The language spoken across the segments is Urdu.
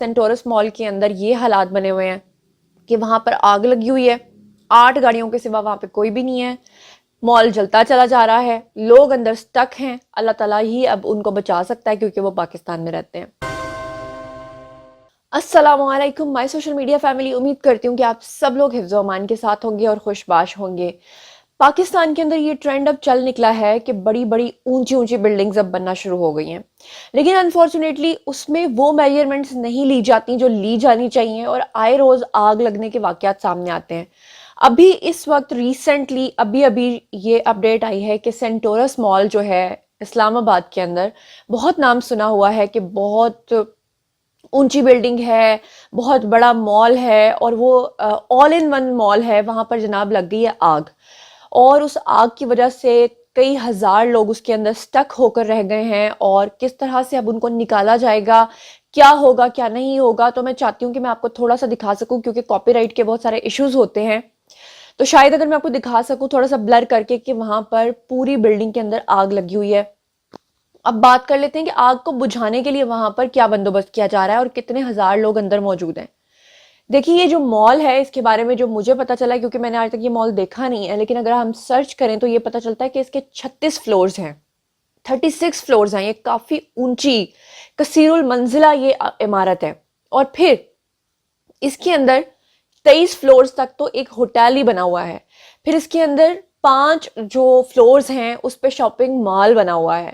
سینٹورس مال کے اندر یہ حالات بنے ہوئے ہیں کہ وہاں پر آگ لگی ہوئی ہے، 8 گاڑیوں کے سوا وہاں پہ کوئی بھی نہیں ہے، مال جلتا چلا جا رہا ہے، لوگ اندر سٹک ہیں۔ اللہ تعالیٰ ہی اب ان کو بچا سکتا ہے کیونکہ وہ پاکستان میں رہتے ہیں۔ السلام علیکم مائی سوشل میڈیا فیملی، امید کرتی ہوں کہ آپ سب لوگ حفظ و امان کے ساتھ ہوں گے اور خوش باش ہوں گے۔ پاکستان کے اندر یہ ٹرینڈ اب چل نکلا ہے کہ بڑی بڑی اونچی اونچی بلڈنگز اب بننا شروع ہو گئی ہیں، لیکن انفارچونیٹلی اس میں وہ میجرمنٹس نہیں لی جاتی جو لی جانی چاہیے، اور آئے روز آگ لگنے کے واقعات سامنے آتے ہیں۔ ابھی اس وقت ریسنٹلی ابھی یہ اپڈیٹ آئی ہے کہ سینٹورس مال جو ہے اسلام آباد کے اندر، بہت نام سنا ہوا ہے کہ بہت اونچی بلڈنگ ہے، بہت بڑا مال ہے، اور وہ آل ان ون مال ہے، وہاں پر جناب لگ گئی ہے آگ، اور اس آگ کی وجہ سے کئی ہزار لوگ اس کے اندر سٹک ہو کر رہ گئے ہیں، اور کس طرح سے اب ان کو نکالا جائے گا، کیا ہوگا کیا نہیں ہوگا، تو میں چاہتی ہوں کہ میں آپ کو تھوڑا سا دکھا سکوں، کیونکہ کاپی رائٹ کے بہت سارے ایشوز ہوتے ہیں، تو شاید اگر میں آپ کو دکھا سکوں تھوڑا سا بلر کر کے کہ وہاں پر پوری بلڈنگ کے اندر آگ لگی ہوئی ہے۔ اب بات کر لیتے ہیں کہ آگ کو بجھانے کے لیے وہاں پر کیا بندوبست کیا جا رہا ہے اور کتنے ہزار لوگ اندر موجود ہیں۔ دیکھیے یہ جو مال ہے، اس کے بارے میں جو مجھے پتا چلا ہے، کیونکہ میں نے آج تک یہ مال دیکھا نہیں ہے، لیکن اگر ہم سرچ کریں تو یہ پتا چلتا ہے کہ اس کے 36 فلورز ہیں، 36 فلورز ہیں۔ یہ کافی اونچی کثیر المنزلہ یہ عمارت ہے، اور پھر اس کے اندر 23 فلورز تک تو ایک ہوٹل ہی بنا ہوا ہے، پھر اس کے اندر 5 جو فلورز ہیں اس پہ شاپنگ مال بنا ہوا ہے،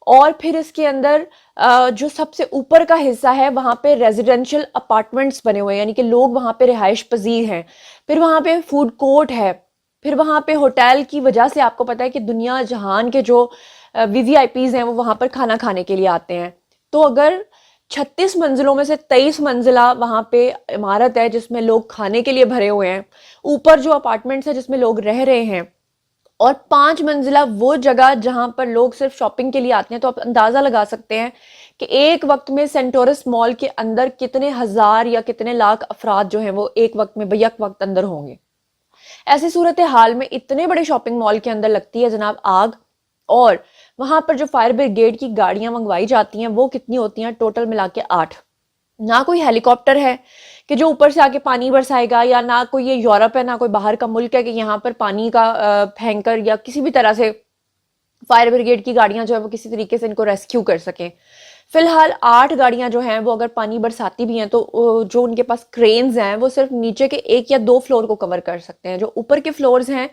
اور پھر اس کے اندر جو سب سے اوپر کا حصہ ہے وہاں پہ ریزیڈینشل اپارٹمنٹس بنے ہوئے ہیں، یعنی کہ لوگ وہاں پہ رہائش پذیر ہیں، پھر وہاں پہ فوڈ کورٹ ہے، پھر وہاں پہ ہوٹل کی وجہ سے آپ کو پتا ہے کہ دنیا جہان کے جو وی آئی پیز ہیں وہ وہاں پر کھانا کھانے کے لیے آتے ہیں۔ تو اگر 36 منزلوں میں سے 23 منزلہ وہاں پہ عمارت ہے جس میں لوگ کھانے کے لیے بھرے ہوئے ہیں، اوپر جو اپارٹمنٹس ہیں جس میں لوگ رہ رہے ہیں، اور 5 منزلہ وہ جگہ جہاں پر لوگ صرف شاپنگ کے لیے آتے ہیں، تو آپ اندازہ لگا سکتے ہیں کہ ایک وقت میں سینٹورس مال کے اندر کتنے ہزار یا کتنے لاکھ افراد جو ہیں وہ ایک وقت میں بیک وقت اندر ہوں گے۔ ایسی صورتحال میں اتنے بڑے شاپنگ مال کے اندر لگتی ہے جناب آگ، اور وہاں پر جو فائر بریگیڈ کی گاڑیاں منگوائی جاتی ہیں وہ کتنی ہوتی ہیں؟ ٹوٹل ملا کے 8۔ نہ کوئی ہیلی کاپٹر ہے کہ جو اوپر سے آ کے پانی برسائے گا، یا نہ کوئی یہ یورپ ہے، نہ کوئی باہر کا ملک ہے کہ یہاں پر پانی کا پھینک کر یا کسی بھی طرح سے فائر بریگیڈ کی گاڑیاں جو ہے وہ کسی طریقے سے ان کو ریسکیو کر سکیں۔ فی الحال 8 گاڑیاں جو ہیں وہ اگر پانی برساتی بھی ہیں تو جو ان کے پاس کرینز ہیں وہ صرف نیچے کے 1 یا 2 فلور کو کور کر سکتے ہیں، جو اوپر کے فلورز ہیں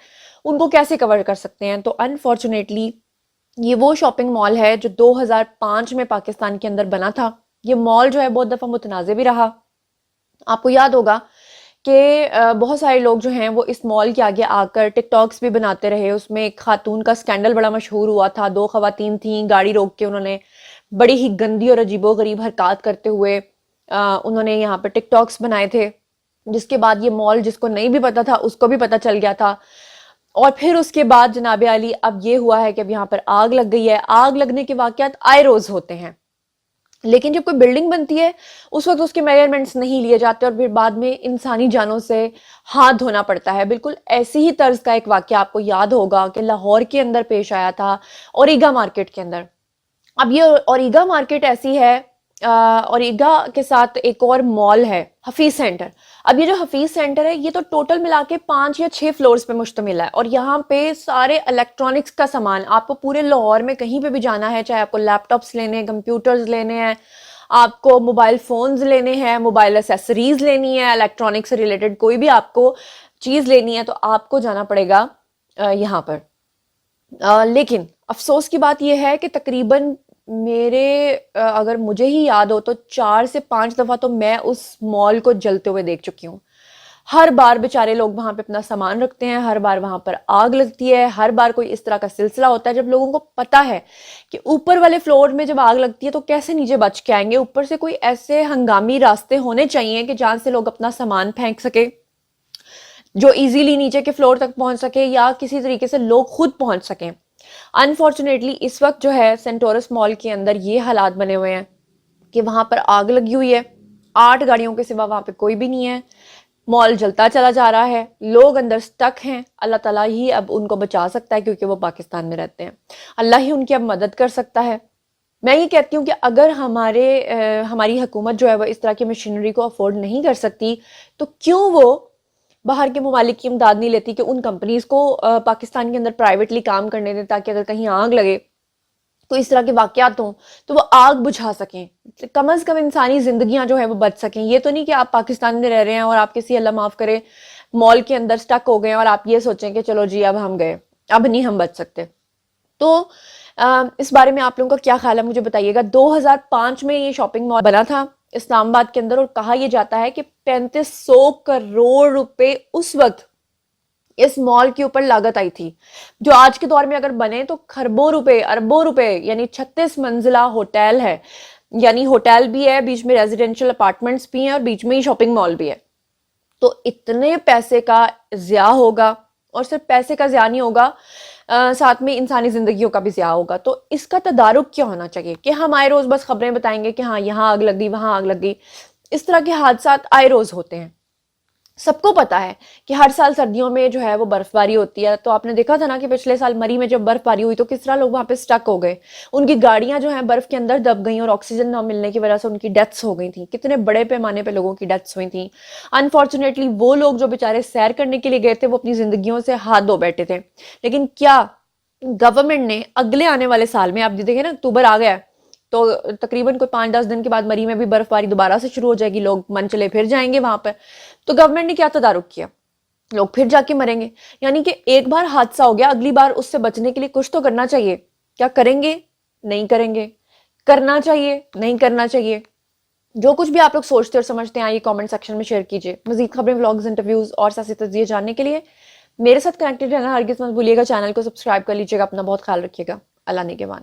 ان کو کیسے کور کر سکتے ہیں؟ تو انفارچونیٹلی یہ وہ شاپنگ مال ہے جو 2005 میں پاکستان کے اندر بنا تھا۔ یہ مال جو ہے بہت دفعہ متنازع بھی رہا۔ آپ کو یاد ہوگا کہ بہت سارے لوگ جو ہیں وہ اس مال کے آگے آ کر ٹک ٹاکس بھی بناتے رہے۔ اس میں ایک خاتون کا سکینڈل بڑا مشہور ہوا تھا، 2 خواتین تھیں، گاڑی روک کے انہوں نے بڑی ہی گندی اور عجیب و غریب حرکات کرتے ہوئے انہوں نے یہاں پہ ٹک ٹاکس بنائے تھے، جس کے بعد یہ مال جس کو نہیں بھی پتا تھا اس کو بھی پتا چل گیا تھا۔ اور پھر اس کے بعد جناب علی اب یہ ہوا ہے کہ اب یہاں پر آگ لگ گئی ہے۔ آگ لگنے کے واقعات آئے روز ہوتے ہیں، لیکن جب کوئی بلڈنگ بنتی ہے اس وقت اس کے میجرمنٹس نہیں لیے جاتے، اور پھر بعد میں انسانی جانوں سے ہاتھ دھونا پڑتا ہے۔ بالکل ایسی ہی طرز کا ایک واقعہ آپ کو یاد ہوگا کہ لاہور کے اندر پیش آیا تھا، اوریگا مارکیٹ کے اندر۔ اب یہ اوریگا مارکیٹ ایسی ہے، اوریگا کے ساتھ ایک اور مال ہے حفیظ سینٹر۔ اب یہ جو حفیظ سینٹر ہے یہ تو ٹوٹل ملا کے 5 یا 6 فلورز پہ مشتمل ہے، اور یہاں پہ سارے الیکٹرانکس کا سامان آپ کو پورے لاہور میں کہیں پہ بھی جانا ہے، چاہے آپ کو لیپ ٹاپس لینے ہیں، کمپیوٹرز لینے ہیں، آپ کو موبائل فونز لینے ہیں، موبائل ایسیسریز لینی ہے، الیکٹرانکس سے ریلیٹڈ کوئی بھی آپ کو چیز لینی ہے، تو آپ کو جانا پڑے گا یہاں پر۔ لیکن افسوس کی بات یہ ہے کہ تقریباً اگر مجھے ہی یاد ہو تو 4 سے 5 دفعہ تو میں اس مال کو جلتے ہوئے دیکھ چکی ہوں۔ ہر بار بیچارے لوگ وہاں پہ اپنا سامان رکھتے ہیں، ہر بار وہاں پر آگ لگتی ہے، ہر بار کوئی اس طرح کا سلسلہ ہوتا ہے جب لوگوں کو پتا ہے کہ اوپر والے فلور میں جب آگ لگتی ہے تو کیسے نیچے بچ کے آئیں گے۔ اوپر سے کوئی ایسے ہنگامی راستے ہونے چاہیے کہ جہاں سے لوگ اپنا سامان پھینک سکے، جو ایزیلی نیچے کے فلور تک پہنچ سکے، یا کسی طریقے سے لوگ خود پہنچ سکیں۔ انفارچونیٹلی اس وقت جو ہے سینٹورس مال کے اندر یہ حالات بنے ہوئے ہیں کہ وہاں پر آگ لگی ہوئی ہے، 8 گاڑیوں کے سوا وہاں پہ کوئی بھی نہیں ہے، مال جلتا چلا جا رہا ہے، لوگ اندر سٹک ہیں۔ اللہ تعالیٰ ہی اب ان کو بچا سکتا ہے کیونکہ وہ پاکستان میں رہتے ہیں، اللہ ہی ان کی اب مدد کر سکتا ہے۔ میں یہ کہتی ہوں کہ اگر ہماری حکومت جو ہے وہ اس طرح کی مشینری کو افورڈ نہیں کر سکتی تو کیوں وہ باہر کے ممالک کی امداد نہیں لیتی کہ ان کمپنیز کو پاکستان کے اندر پرائیویٹلی کام کرنے دیں، تاکہ اگر کہیں آگ لگے تو اس طرح کے واقعات ہوں تو وہ آگ بجھا سکیں، کم از کم انسانی زندگیاں جو ہے وہ بچ سکیں۔ یہ تو نہیں کہ آپ پاکستان میں رہ رہے ہیں اور آپ کسی اللہ معاف کرے مال کے اندر سٹک ہو گئے اور آپ یہ سوچیں کہ چلو جی اب ہم گئے، اب نہیں ہم بچ سکتے۔ تو اس بارے میں آپ لوگوں کا کیا خیال ہے مجھے بتائیے گا۔ 2005 میں یہ شاپنگ مال بنا تھا اسلام آباد کے اندر، اور کہا یہ جاتا ہے کہ 3500 کروڑ روپے اس وقت اس مال کے اوپر لاگت آئی تھی، جو آج کے دور میں اگر بنے تو خربوں روپے اربوں روپے، یعنی 36 منزلہ ہوٹل ہے، یعنی ہوٹل بھی ہے، بیچ میں ریزیڈینشل اپارٹمنٹس بھی ہیں اور بیچ میں ہی شاپنگ مال بھی ہے۔ تو اتنے پیسے کا ضیاع ہوگا، اور صرف پیسے کا ضیاع نہیں ہوگا، ساتھ میں انسانی زندگیوں کا بھی ضیاع ہوگا۔ تو اس کا تدارک کیا ہونا چاہیے کہ ہم آئے روز بس خبریں بتائیں گے کہ ہاں یہاں آگ لگ گئی وہاں آگ لگ گئی۔ اس طرح کے حادثات آئے روز ہوتے ہیں، سب کو پتا ہے کہ ہر سال سردیوں میں جو ہے وہ برف باری ہوتی ہے۔ تو آپ نے دیکھا تھا نا کہ پچھلے سال مری میں جب برف باری ہوئی تو کس طرح لوگ وہاں پہ سٹک ہو گئے، ان کی گاڑیاں جو ہیں برف کے اندر دب گئیں اور آکسیجن نہ ملنے کی وجہ سے ان کی ڈیتھس ہو گئی تھیں، کتنے بڑے پیمانے پہ لوگوں کی ڈیتھس ہوئی تھیں۔ انفارچونیٹلی وہ لوگ جو بیچارے سیر کرنے کے لیے گئے تھے وہ اپنی زندگیوں سے ہاتھ دھو بیٹھے تھے، لیکن کیا گورنمنٹ نے اگلے آنے والے سال میں، آپ دیکھیں نا اکتوبر آ گیا ہے تو تقریباً کوئی 5-10 دن کے بعد مری میں بھی برف باری دوبارہ سے شروع ہو جائے گی، لوگ من چلے پھر جائیں گے وہاں پر۔ تو گورنمنٹ نے کیا تدارک کیا؟ لوگ پھر جا کے مریں گے۔ یعنی کہ ایک بار حادثہ ہو گیا، اگلی بار اس سے بچنے کے لیے کچھ تو کرنا چاہیے۔ کیا کریں گے؟ نہیں کریں گے۔ کرنا چاہیے؟ نہیں کرنا چاہیے۔ جو کچھ بھی آپ لوگ سوچتے اور سمجھتے ہیں آئیے کامنٹ سیکشن میں شیئر کیجئے۔ مزید خبریں، ولاگز، انٹرویوز اور سیاسی تجزیے جاننے کے لیے میرے ساتھ کنیکٹڈ رہنا ہرگز مت بھولیے گا۔ چینل کو سبسکرائب کر لیجیے گا۔ اپنا بہت خیال رکھیے گا۔ اللہ نگہبان۔